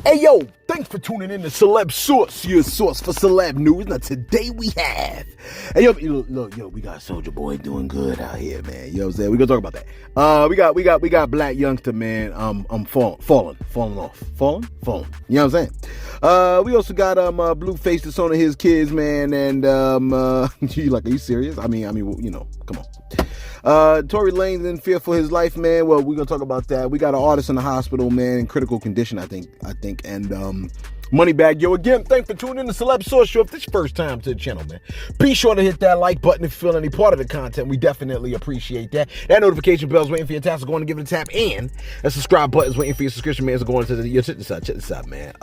Hey yo, thanks for tuning in to Celeb Source, your source for celeb news. Now today we have, hey yo, look, we got Soulja Boy doing good out here, man. You know what I'm saying? We gonna talk about that. We got Black Youngster, man. Falling off. You know what I'm saying? We also got Blueface that's on his kids, man. And you like, are you serious? I mean, you know, come on. Tory Lanez in fear for his life, man. Well, we're gonna talk about that. We got an artist in the hospital, man, in critical condition, I think. And Moneybagg Yo, again, thanks for tuning in to Celeb Source Show. If this is your first time to the channel, man, be sure to hit that like button if you feel any part of the content. We definitely appreciate that. That notification bell's waiting for your task, so go on and give it a tap, and that subscribe button's waiting for your subscription, man. So go on to check this out, man.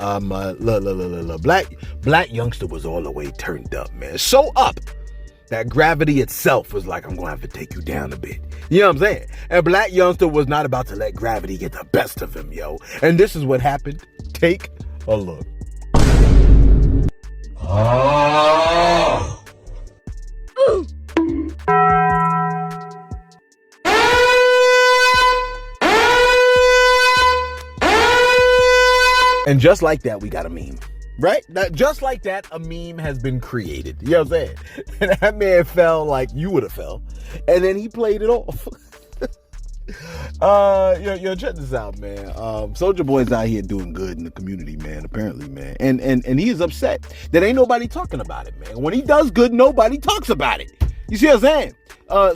Black Youngster was all the way turned up, man. So up that gravity itself was like, I'm gonna have to take you down a bit. You know what I'm saying? And Black Youngster was not about to let gravity get the best of him, yo. And this is what happened. Take a look. Oh. And just like that, we got a meme. Right? Just like that, a meme has been created. You know what I'm saying? And that man fell like you would have fell. And then he played it off. Yo, check this out, man. Soulja Boy's out here doing good in the community, man, apparently, man. And he is upset that ain't nobody talking about it, man. When he does good, nobody talks about it. You see what I'm saying?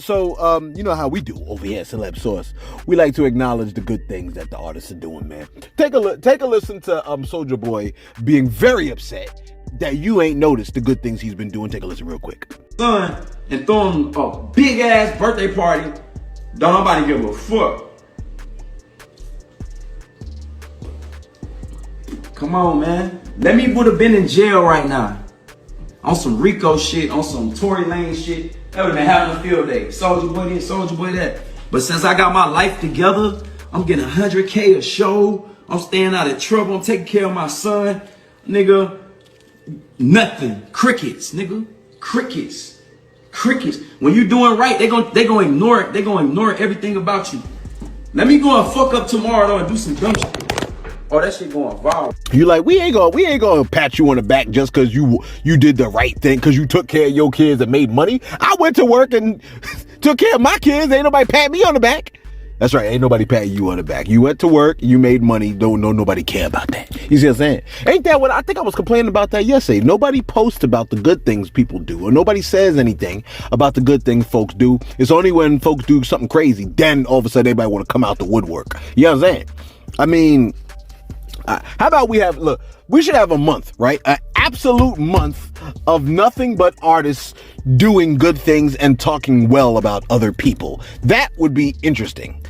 So you know how we do over here at Celeb Source. We like to acknowledge the good things that the artists are doing, man. Take a listen to Soulja Boy being very upset that you ain't noticed the good things he's been doing. Take a listen real quick. Son, and throwing a big ass birthday party. Don't nobody give a fuck. Come on, man. Let me would have been in jail right now. On some Rico shit, on some Tory Lanez shit. That would have been having a field day. Soulja Boy this, Soulja Boy that. But since I got my life together, I'm getting $100K a show. I'm staying out of trouble. I'm taking care of my son. Nigga, nothing. Crickets, nigga. Crickets. When you doing right, they gonna ignore it. They gonna ignore everything about you. Let me go and fuck up tomorrow though and do some dumb shit. Oh, that shit going viral. You like, we ain't gonna pat you on the back just cause you did the right thing, cause you took care of your kids and made money. I went to work and took care of my kids. Ain't nobody pat me on the back. That's right, ain't nobody patting you on the back. You went to work, you made money, nobody care about that. You see what I'm saying? Ain't that what I think I was complaining about that yesterday? Nobody posts about the good things people do, or nobody says anything about the good things folks do. It's only when folks do something crazy, then all of a sudden everybody want to come out the woodwork. You know what I'm saying? I mean, how about we should have a month, right? An absolute month of nothing but artists doing good things and talking well about other people. That would be interesting.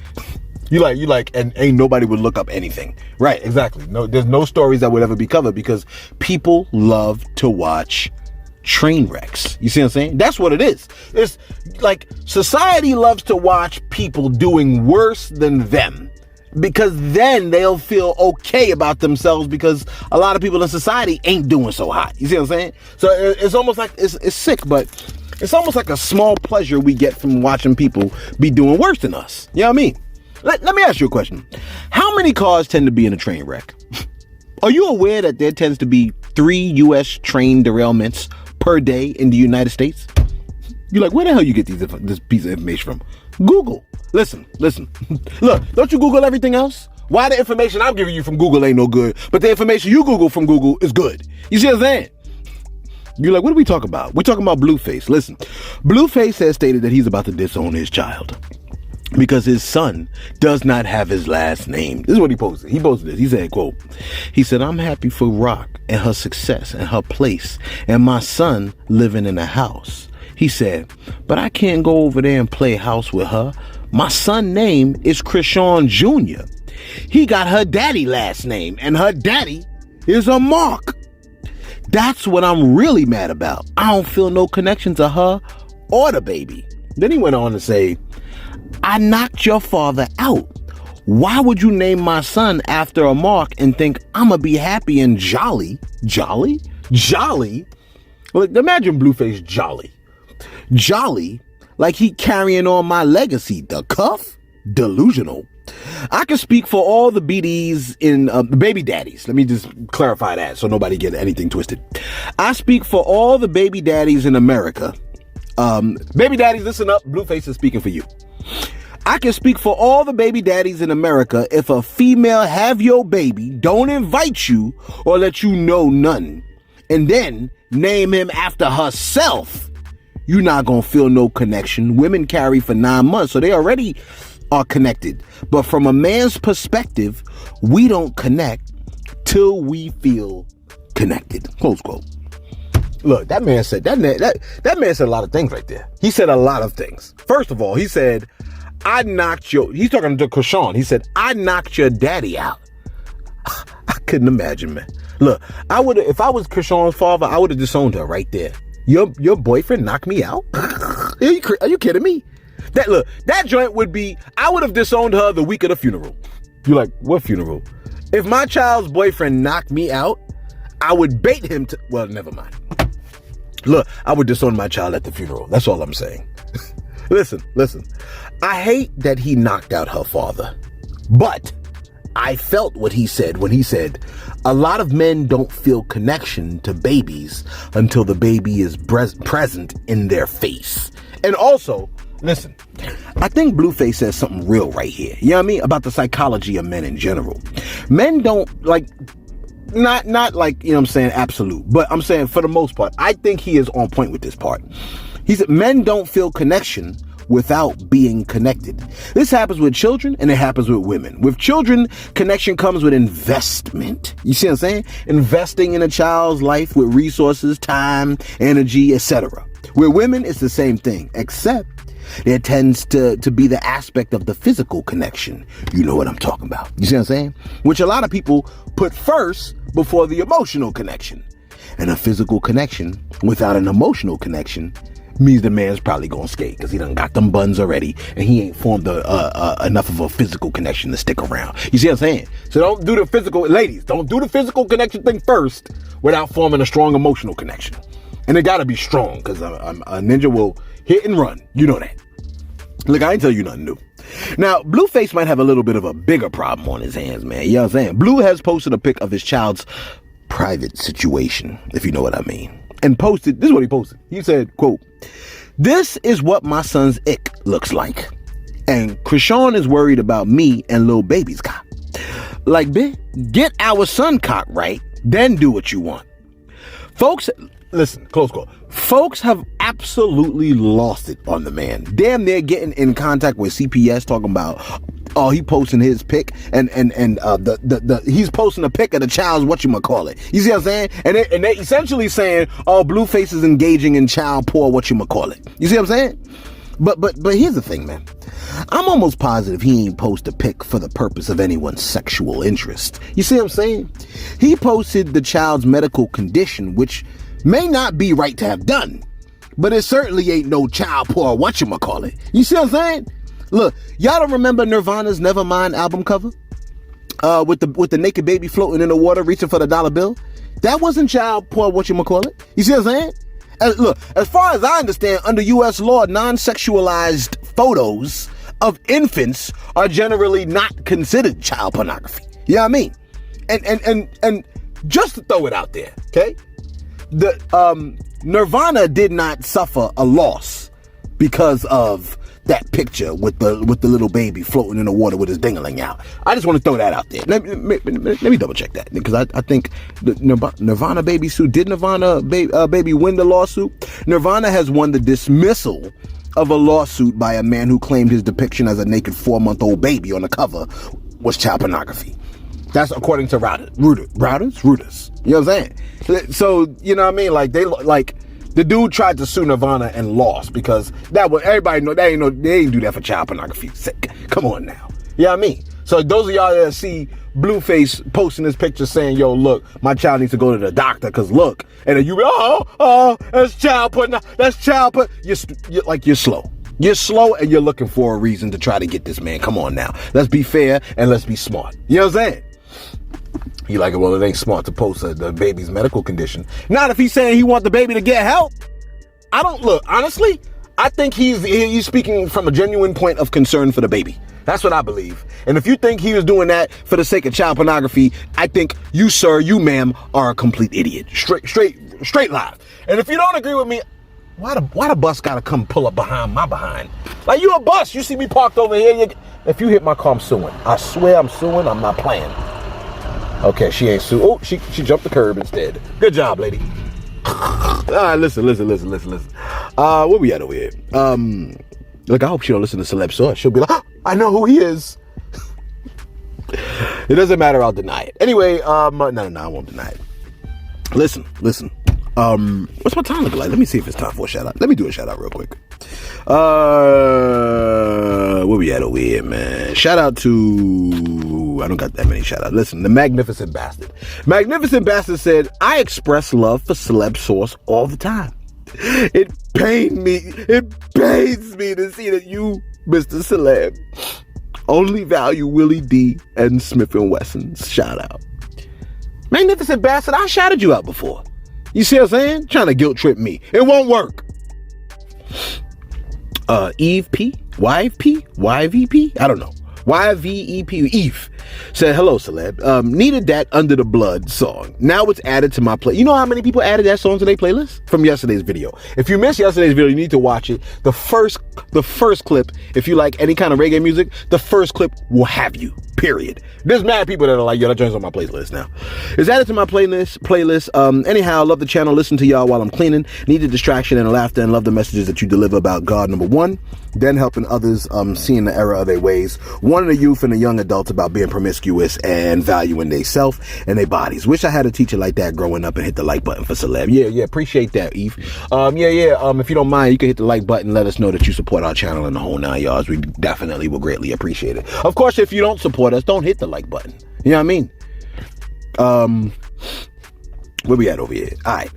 You like, and ain't nobody would look up anything. Right, exactly. No, there's no stories that would ever be covered because people love to watch train wrecks. You see what I'm saying? That's what it is. It's like society loves to watch people doing worse than them, because then they'll feel okay about themselves, because a lot of people in society ain't doing so hot. You see what I'm saying? So it's almost like it's sick, but it's almost like a small pleasure we get from watching people be doing worse than us. You know what I mean? Let me ask you a question. How many cars tend to be in a train wreck? Are you aware that there tends to be 3 U.S. train derailments per day in the United States? You're like, where the hell you get this piece of information from? Google. Listen. Look, don't you Google everything else? Why the information I'm giving you from Google ain't no good, but the information you Google from Google is good? You see what I'm saying? You're like, what are we talking about? We're talking about Blueface. Listen, Blueface has stated that he's about to disown his child because his son does not have his last name. This is what he posted. He posted this. He said, quote, he said, I'm happy for Rock and her success and her place and my son living in a house. He said, but I can't go over there and play house with her. My son's name is Chrisean Jr. He got her daddy last name, and her daddy is a Mark. That's what I'm really mad about. I don't feel no connection to her or the baby. Then he went on to say, I knocked your father out. Why would you name my son after a Mark and think I'm gonna be happy and jolly? Jolly? Well, imagine Blueface jolly. Jolly, like he carrying on my legacy. The cuff? Delusional. I can speak for all the BDs in the baby daddies. Let me just clarify that so nobody get anything twisted. I speak for all the baby daddies in America. Baby daddies, listen up. Blueface is speaking for you. I can speak for all the baby daddies in America. If a female have your baby, don't invite you or let you know none, and then name him after herself, you're not gonna feel no connection. Women carry for 9 months, so they already are connected. But from a man's perspective, we don't connect till we feel connected. Close quote. Look, that man said that man said a lot of things right there. He said a lot of things. First of all, he said, he's talking to Krishan. He said, I knocked your daddy out. I couldn't imagine, man. Look, if I was Krishan's father, I would have disowned her right there. Your boyfriend knocked me out? Are you kidding me? That joint would be, I would have disowned her the week of the funeral. You're like, what funeral? If my child's boyfriend knocked me out, I would bait him to, well, never mind. Look, I would disown my child at the funeral. That's all I'm saying. Listen. I hate that he knocked out her father, but I felt what he said when he said, a lot of men don't feel connection to babies until the baby is present in their face. And also, listen, I think Blueface says something real right here. You know what I mean? About the psychology of men in general. Men don't not like, you know what I'm saying, absolute, but I'm saying for the most part, I think he is on point with this part. He said, men don't feel connection without being connected. This happens with children and it happens with women. With children, connection comes with investment. You see what I'm saying? Investing in a child's life with resources, time, energy, etc. With women, it's the same thing, except there tends to be the aspect of the physical connection. You know what I'm talking about. You see what I'm saying? Which a lot of people put first before the emotional connection. And a physical connection without an emotional connection means the man's probably gonna skate because he done got them buns already and he ain't formed enough of a physical connection to stick around. You see what I'm saying? So don't do the physical, ladies, don't do the physical connection thing first without forming a strong emotional connection. And it gotta be strong because a ninja will hit and run. You know that. Look, I ain't tell you nothing new. Now, Blueface might have a little bit of a bigger problem on his hands, man. You know what I'm saying? Blue has posted a pic of his child's private situation, if you know what I mean. And posted, this is what he posted. He said, quote, "This is what my son's ick looks like. And Krishan is worried about me and little baby's cock. Like, bitch, get our son cock right, then do what you want." Folks, listen, close call. Folks have absolutely lost it on the man. Damn, they're getting in contact with CPS talking about, oh, he posting his pic and he's posting a pic of the child's whatchamacallit. You see what I'm saying? And they essentially saying, oh, Blueface is engaging in child porn whatchamacallit. You see what I'm saying? But here's the thing, man. I'm almost positive he ain't post a pic for the purpose of anyone's sexual interest. You see what I'm saying? He posted the child's medical condition, which may not be right to have done, but it certainly ain't no child porn whatchamacallit. You see what I'm saying? Look, y'all don't remember Nirvana's Nevermind album cover? With the naked baby floating in the water reaching for the dollar bill? That wasn't child porn whatchamacallit. You see what I'm saying? Look, as far as I understand, under U.S. law, non-sexualized photos of infants are generally not considered child pornography. You know what I mean? And just to throw it out there, okay? The Nirvana did not suffer a loss because of that picture with the little baby floating in the water with his dingling out. I just want to throw that out there. Let me double check that, because I think the Nirvana baby suit, did Nirvana baby win the lawsuit? Nirvana has won the dismissal of a lawsuit by a man who claimed his depiction as a naked 4-month-old baby on the cover was child pornography. That's according to Reuters. You know what I'm saying? So, you know what I mean? Like the dude tried to sue Nirvana and lost because that was, everybody know they ain't do that for child pornography. Sick. Come on now. You know what I mean? So those of y'all that see Blueface posting this picture saying, yo, look, my child needs to go to the doctor because look, and then you, that's child pornography. That's child pornography. You're slow. You're slow and you're looking for a reason to try to get this man. Come on now. Let's be fair and let's be smart. You know what I'm saying? He like, well, it ain't smart to post the baby's medical condition. Not if he's saying he want the baby to get help. I don't, look, honestly, I think he's speaking from a genuine point of concern for the baby. That's what I believe. And if you think he was doing that for the sake of child pornography, I think you, sir, you, ma'am, are a complete idiot. Straight live. And if you don't agree with me, why the bus gotta come pull up behind my behind? Like, you a bus. You see me parked over here. If you hit my car, I'm suing. I swear I'm suing. I'm not playing. Okay, she ain't suing. Oh, she jumped the curb instead. Good job, lady. All right, listen. Where we at over here? Look, I hope she don't listen to Celeb Sauce. She'll be like, oh, I know who he is. It doesn't matter. I'll deny it. Anyway, no, I won't deny it. Listen. What's my time looking like? Let me see if it's time for a shout out. Let me do a shout out real quick. Where we at over here, man? Shout out to, I don't got that many shout outs. Listen, the Magnificent Bastard. Magnificent Bastard said, I express love for Celeb Sauce all the time. It pains me to see that you, Mr. Celeb, only value Willie D and Smith & Wesson's shout out. Magnificent Bastard, I shouted you out before. You see what I'm saying? Trying to guilt trip me. It won't work. Eve P? YVP? I don't know. YVEP, Eve, said, hello, Celeb. Needed that Under the Blood song. Now it's added to my play. You know how many people added that song to their playlist? From yesterday's video. If you missed yesterday's video, you need to watch it. The first clip, if you like any kind of reggae music, the first clip will have you, period. There's mad people that are like, yo, that joint's on my playlist now. It's added to my playlist. Anyhow, I love the channel. Listen to y'all while I'm cleaning. Need the distraction and the laughter, and love the messages that you deliver about God, number one. Then helping others seeing the error of their ways. Warning the youth and the young adults about being promiscuous and valuing their self and their bodies. Wish I had a teacher like that growing up and hit the like button for Celeb. Yeah, appreciate that, Eve. If you don't mind, you can hit the like button. Let us know that you support our channel and the whole 9 yards. We definitely will greatly appreciate it. Of course, if you don't support us, don't hit the like button. You know what I mean? Where we at over here? All right.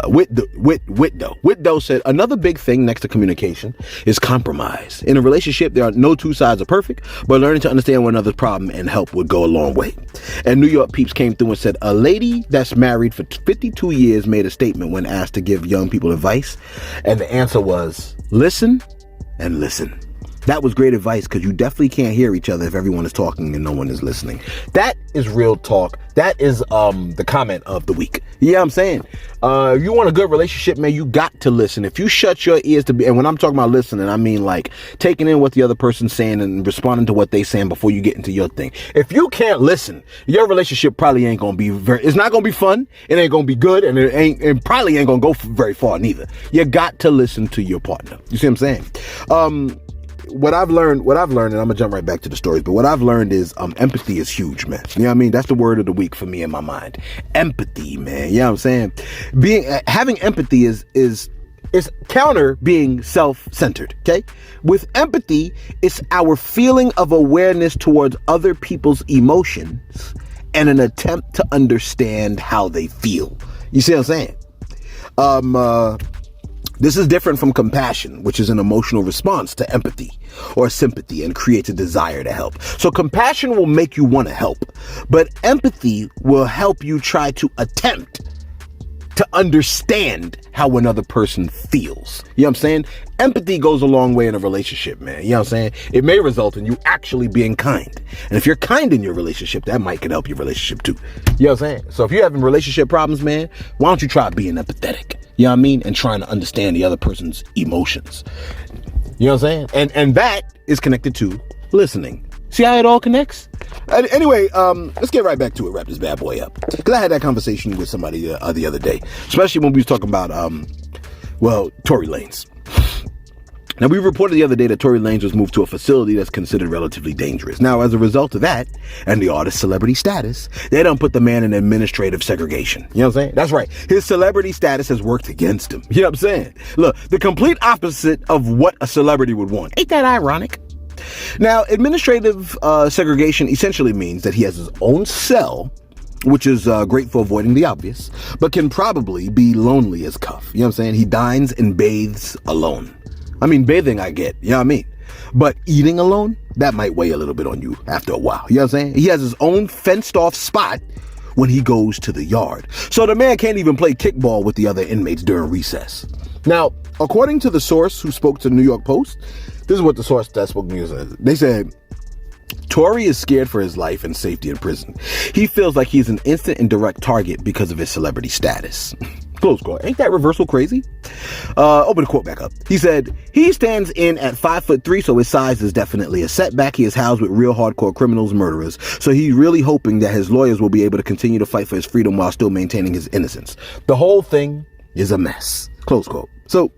Whitdo said, another big thing next to communication is compromise. In a relationship, there are no two sides are perfect, but learning to understand one another's problem and help would go a long way. And New York Peeps came through and said, a lady that's married for 52 years made a statement when asked to give young people advice. And the answer was, listen and listen. That was great advice, because you definitely can't hear each other if everyone is talking and no one is listening. That is real talk. That is the comment of the week. Yeah, I'm saying, if you want a good relationship, man, you got to listen. If you shut your ears to be, and when I'm talking about listening, I mean like taking in what the other person's saying and responding to what they saying before you get into your thing. If you can't listen, your relationship probably ain't gonna be it's not gonna be fun. It ain't gonna be good, and it probably ain't gonna go very far neither. You got to listen to your partner. You see what I'm saying? What I've learned, and I'm gonna jump right back to the stories, but what I've learned is empathy is huge, man. You know what I mean? That's the word of the week for me in my mind. Empathy, man. You know what I'm saying? Having empathy is counter being self-centered, okay? With empathy, it's our feeling of awareness towards other people's emotions and an attempt to understand how they feel. You see what I'm saying? This is different from compassion, which is an emotional response to empathy or sympathy and creates a desire to help. So compassion will make you want to help, but empathy will help you try to attempt to understand how another person feels. You know what I'm saying? Empathy goes a long way in a relationship, man. You know what I'm saying? It may result in you actually being kind. And if you're kind in your relationship, that might can help your relationship too. You know what I'm saying? So if you're having relationship problems, man, why don't you try being empathetic? You know what I mean? And trying to understand the other person's emotions. You know what I'm saying? And that is connected to listening. See how it all connects? Anyway, let's get right back to it. Wrap this bad boy up. Because I had that conversation with somebody the other day, especially when we was talking about, Tory Lanez. Now, we reported the other day that Tory Lanez was moved to a facility that's considered relatively dangerous. Now, as a result of that, and the artist's celebrity status, they don't put the man in administrative segregation. You know what I'm saying? That's right. His celebrity status has worked against him. You know what I'm saying? Look, the complete opposite of what a celebrity would want. Ain't that ironic? Now, administrative segregation essentially means that he has his own cell, which is great for avoiding the obvious, but can probably be lonely as cuff. You know what I'm saying? He dines and bathes alone. I mean, bathing, I get. You know what I mean? But eating alone, that might weigh a little bit on you after a while. You know what I'm saying? He has his own fenced off spot when he goes to the yard. So the man can't even play kickball with the other inmates during recess. Now, according to the source who spoke to the New York Post, this is what the source that spoke to me said. They said, Tory is scared for his life and safety in prison. He feels like he's an instant and direct target because of his celebrity status. Close quote. Ain't that reversal crazy? Open the quote back up. He said, he stands in at 5'3", so his size is definitely a setback. He is housed with real hardcore criminals, murderers. So he's really hoping that his lawyers will be able to continue to fight for his freedom while still maintaining his innocence. The whole thing is a mess. Close quote. So,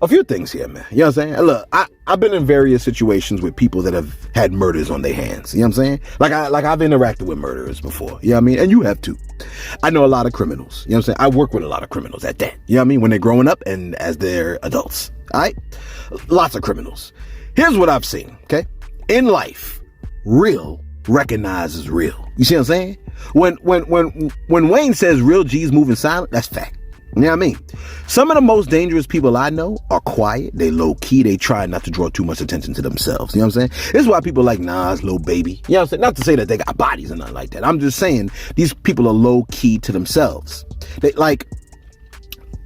a few things here, man. You know what I'm saying? Look, I've been in various situations with people that have had murders on their hands. You know what I'm saying? Like I've interacted with murderers before. You know what I mean? And you have too. I know a lot of criminals. You know what I'm saying? I work with a lot of criminals at that. You know what I mean? When they're growing up and as they're adults. All right? Lots of criminals. Here's what I've seen, okay? In life, real recognizes real. You see what I'm saying? When Wayne says real G's moving silent, that's fact. You know what I mean? Some of the most dangerous people I know are quiet, they low key, they try not to draw too much attention to themselves. You know what I'm saying? This is why people like Nas, Lil Baby. You know what I'm saying? Not to say that they got bodies or nothing like that. I'm just saying these people are low key to themselves. They like,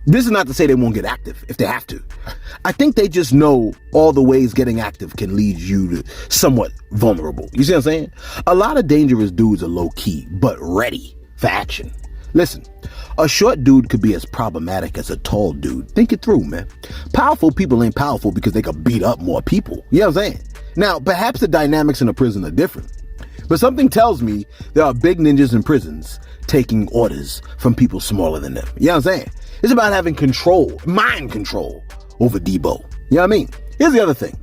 this is not to say they won't get active if they have to. I think they just know all the ways getting active can lead you to somewhat vulnerable. You see what I'm saying? A lot of dangerous dudes are low key, but ready for action. Listen, a short dude could be as problematic as a tall dude. Think it through, man. Powerful people ain't powerful because they could beat up more people. You know what I'm saying? Now, perhaps the dynamics in a prison are different, but something tells me there are big ninjas in prisons taking orders from people smaller than them. You know what I'm saying? It's about having control, mind control over Debo. You know what I mean? Here's the other thing.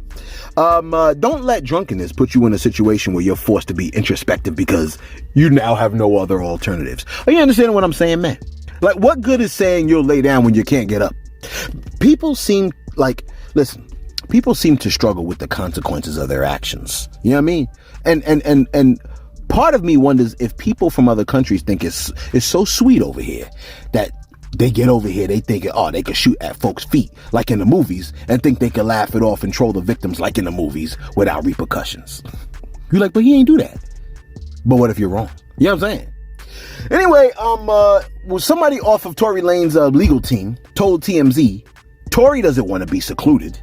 Don't let drunkenness put you in a situation where you're forced to be introspective because you now have no other alternatives. Are you understanding what I'm saying, man? Like, what good is saying you'll lay down when you can't get up? People seem to struggle with the consequences of their actions. You know what I mean? And part of me wonders if people from other countries think it's so sweet over here that they get over here, they think, oh, they could shoot at folks' feet like in the movies and think they can laugh it off and troll the victims like in the movies without repercussions. You're like, but he ain't do that. But what if you're wrong? You know what I'm saying? Anyway, somebody off of Tory Lanez's legal team told TMZ Tory doesn't want to be secluded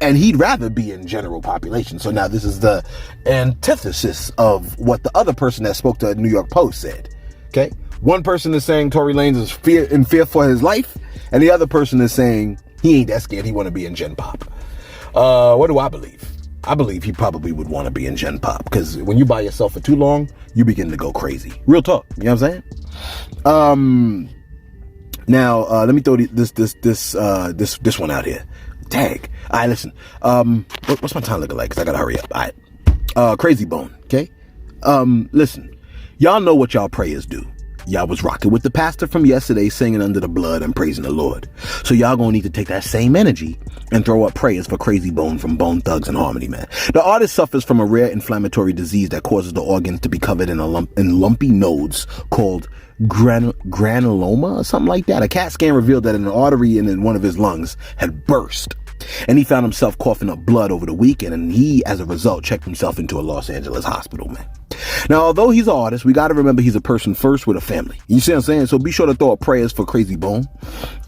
and he'd rather be in general population. So now this is the antithesis of what the other person that spoke to the New York Post said. Okay? One person is saying Tory Lanez is in fear for his life, and the other person is saying he ain't that scared, he want to be in Gen Pop. What do I believe? I believe he probably would want to be in Gen Pop, because when you by yourself for too long, you begin to go crazy. Real talk, you know what I'm saying? Now, let me throw this one out here. Tag. All right, listen. What's my time looking like? Because I got to hurry up. All right. Crazy Bone, okay? Listen. Y'all know what y'all prayers do. Y'all was rocking with the pastor from yesterday, singing Under the Blood and praising the Lord. So y'all gonna need to take that same energy and throw up prayers for Crazy Bone from Bone Thugs and Harmony, man. The artist suffers from a rare inflammatory disease that causes the organs to be covered in lumpy nodes called granuloma or something like that. A CAT scan revealed that an artery in one of his lungs had burst. And he found himself coughing up blood over the weekend, and he, as a result, checked himself into a Los Angeles hospital, man. Now, although he's an artist, we got to remember he's a person first with a family. You see what I'm saying? So be sure to throw up prayers for Crazy Bone,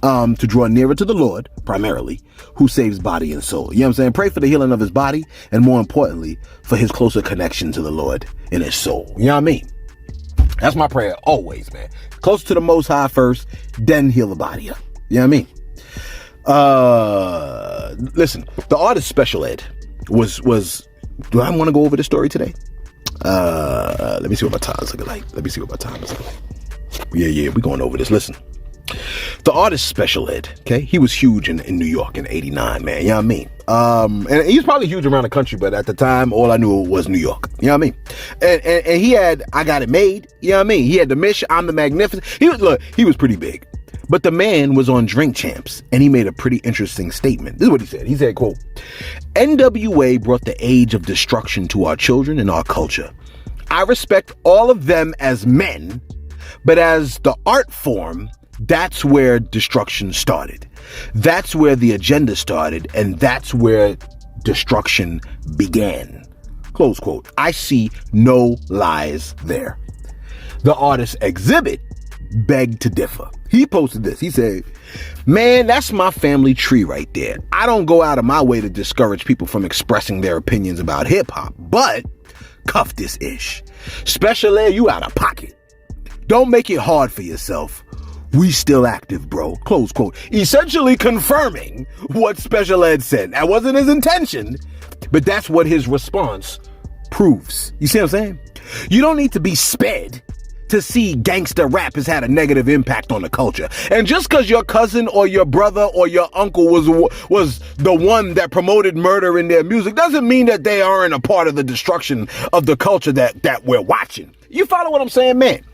to draw nearer to the Lord, primarily, who saves body and soul. You know what I'm saying? Pray for the healing of his body, and more importantly, for his closer connection to the Lord in his soul. You know what I mean? That's my prayer always, man. Closer to the Most High first, then heal the body up. You know what I mean? Listen, the artist Special Ed was do I want to go over this story today? Let me see what my time's looking like. Yeah, we're going over this. Listen, the artist Special Ed, okay, he was huge in New York in '89, man. You know what I mean? And he's probably huge around the country, but at the time, all I knew was New York. You know what I mean? And he had I Got It Made. You know what I mean? He had The Mission, I'm the Magnificent. He was pretty big. But the man was on Drink Champs, and he made a pretty interesting statement. This is what he said. He said, quote, NWA brought the age of destruction to our children and our culture. I respect all of them as men, but as the art form, that's where destruction started. That's where the agenda started, and that's where destruction began. Close quote. I see no lies there. The artist Exhibit begged to differ. He posted this. He said, man, that's my family tree right there. I don't go out of my way to discourage people from expressing their opinions about hip hop, but cuff this ish. Special Ed, you out of pocket. Don't make it hard for yourself. We still active, bro. Close quote. Essentially confirming what Special Ed said. That wasn't his intention, but that's what his response proves. You see what I'm saying? You don't need to be sped to see gangster rap has had a negative impact on the culture. And just because your cousin or your brother or your uncle was the one that promoted murder in their music doesn't mean that they aren't a part of the destruction of the culture that we're watching. You follow what I'm saying, man?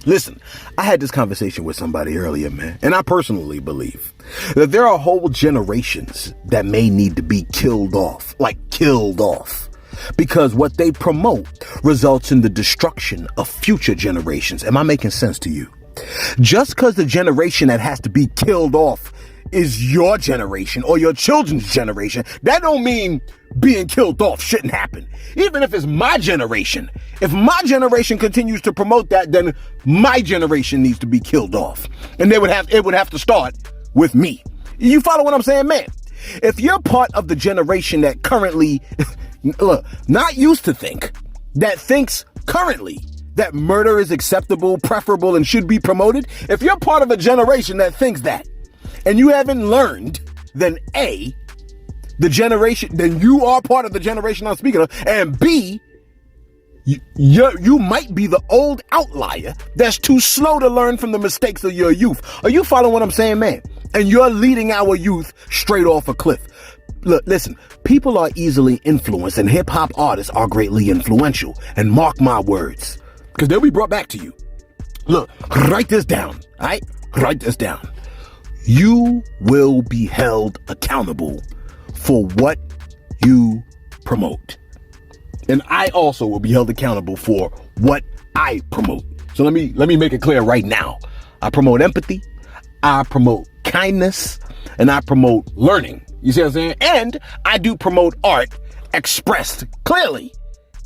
Listen, I had this conversation with somebody earlier, man, and I personally believe that there are whole generations that may need to be killed off, because what they promote results in the destruction of future generations. Am I making sense to you? Just because the generation that has to be killed off is your generation or your children's generation, that don't mean being killed off shouldn't happen. Even if it's my generation, if my generation continues to promote that, then my generation needs to be killed off. And it would have to start with me. You follow what I'm saying, man? If you're part of the generation that currently, look, not used to think, that thinks currently that murder is acceptable, preferable, and should be promoted, if you're part of a generation that thinks that, and you haven't learned, then A, then you are part of the generation I'm speaking of, and B, you might be the old outlier that's too slow to learn from the mistakes of your youth. Are you following what I'm saying, man? And you're leading our youth straight off a cliff. Look, listen, people are easily influenced and hip hop artists are greatly influential. And mark my words, because they'll be brought back to you. Look, write this down, all right? Write this down. You will be held accountable for what you promote. And I also will be held accountable for what I promote. So let me make it clear right now. I promote empathy, I promote kindness, and I promote learning. You see what I'm saying? And I do promote art expressed clearly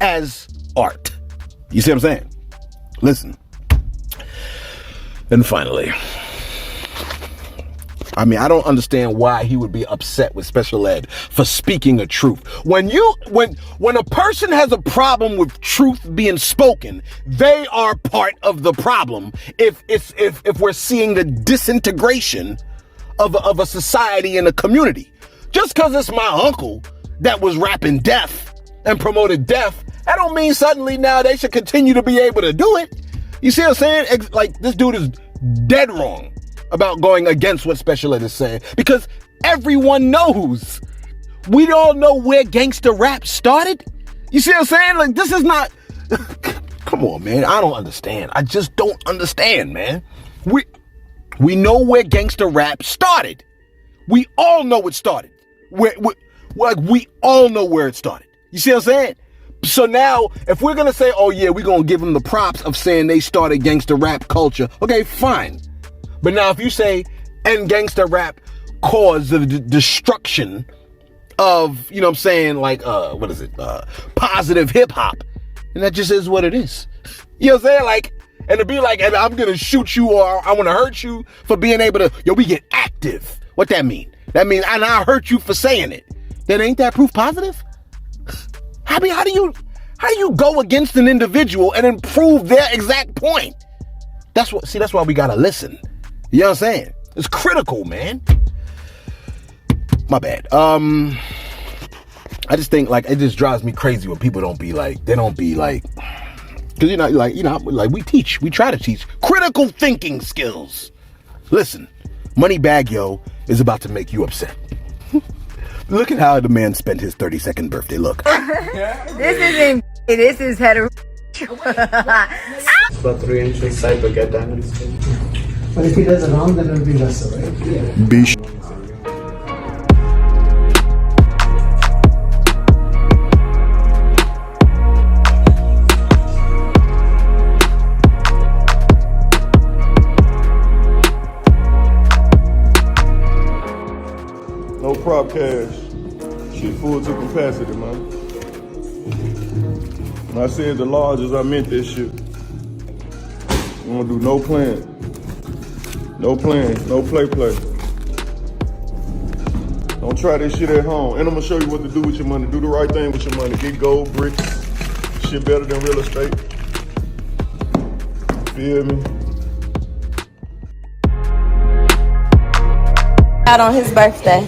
as art. You see what I'm saying? Listen. And finally, I mean, I don't understand why he would be upset with Special Ed for speaking a truth. When a person has a problem with truth being spoken, they are part of the problem. If we're seeing the disintegration of a society and a community, just because it's my uncle that was rapping death and promoted death, that don't mean suddenly now they should continue to be able to do it. You see what I'm saying? Like, this dude is dead wrong about going against what Special Ed is saying, because everyone knows. We all know where gangster rap started. You see what I'm saying? Like, this is not, come on, man. I don't understand. I just don't understand, man. We know where gangster rap started. We all know it started. We all know where it started. You see what I'm saying? So now, if we're going to say, oh yeah, we're going to give them the props of saying they started gangster rap culture, okay, fine. But now if you say, and gangster rap caused the destruction of, you know what I'm saying, like, positive hip hop, and that just is what it is. You know what I'm saying? Like, and to be like, and I'm going to shoot you or I want to hurt you for being able to, we get active. What that mean? That means, and I hurt you for saying it. Then ain't that proof positive? I mean, how do you go against an individual and then prove their exact point? That's why we gotta listen. You know what I'm saying? It's critical, man. My bad. I just think, like, it just drives me crazy when people don't be like, because we try to teach critical thinking skills. Listen, Moneybagg Yo is about to make you upset. Look at how the man spent his 32nd birthday. Look. This is hetero. For 3 inches side to get diamonds. But if he does it wrong, then it'll be lesser, right? Yeah. Be No prop cash. Shit full to capacity, man. When I said the largest, I meant this shit. I'm gonna do no plan. No playing, no play. Don't try this shit at home. And I'm gonna show you what to do with your money. Do the right thing with your money. Get gold bricks. Shit better than real estate. Feel me? Out on his birthday.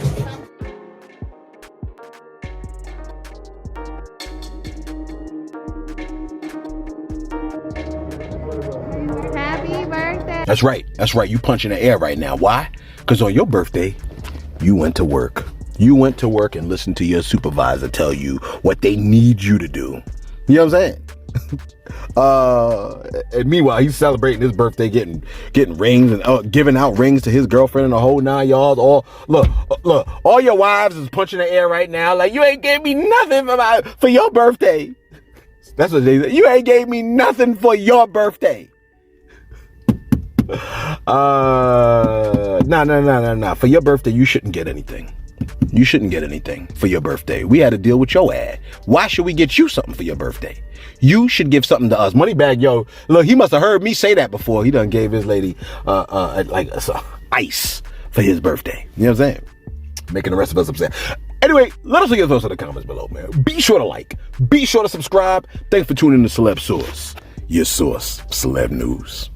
Happy birthday. That's right. That's right. You punching the air right now. Why? Because on your birthday, you went to work. You went to work and listened to your supervisor tell you what they need you to do. You know what I'm saying? And meanwhile, he's celebrating his birthday, getting rings and giving out rings to his girlfriend and the whole 9 yards. All look, all your wives is punching the air right now. Like, you ain't gave me nothing for your birthday. That's what they say. You ain't gave me nothing for your birthday. No. For your birthday, you shouldn't get anything. You shouldn't get anything for your birthday. We had to deal with your ass. Why should we get you something for your birthday? You should give something to us. Moneybag, yo, look, he must have heard me say that before. He done gave his lady like ice for his birthday. You know what I'm saying? Making the rest of us upset. Anyway, let us know your thoughts in the comments below, man. Be sure to like. Be sure to subscribe. Thanks for tuning in to Celeb Source, your source, celeb news.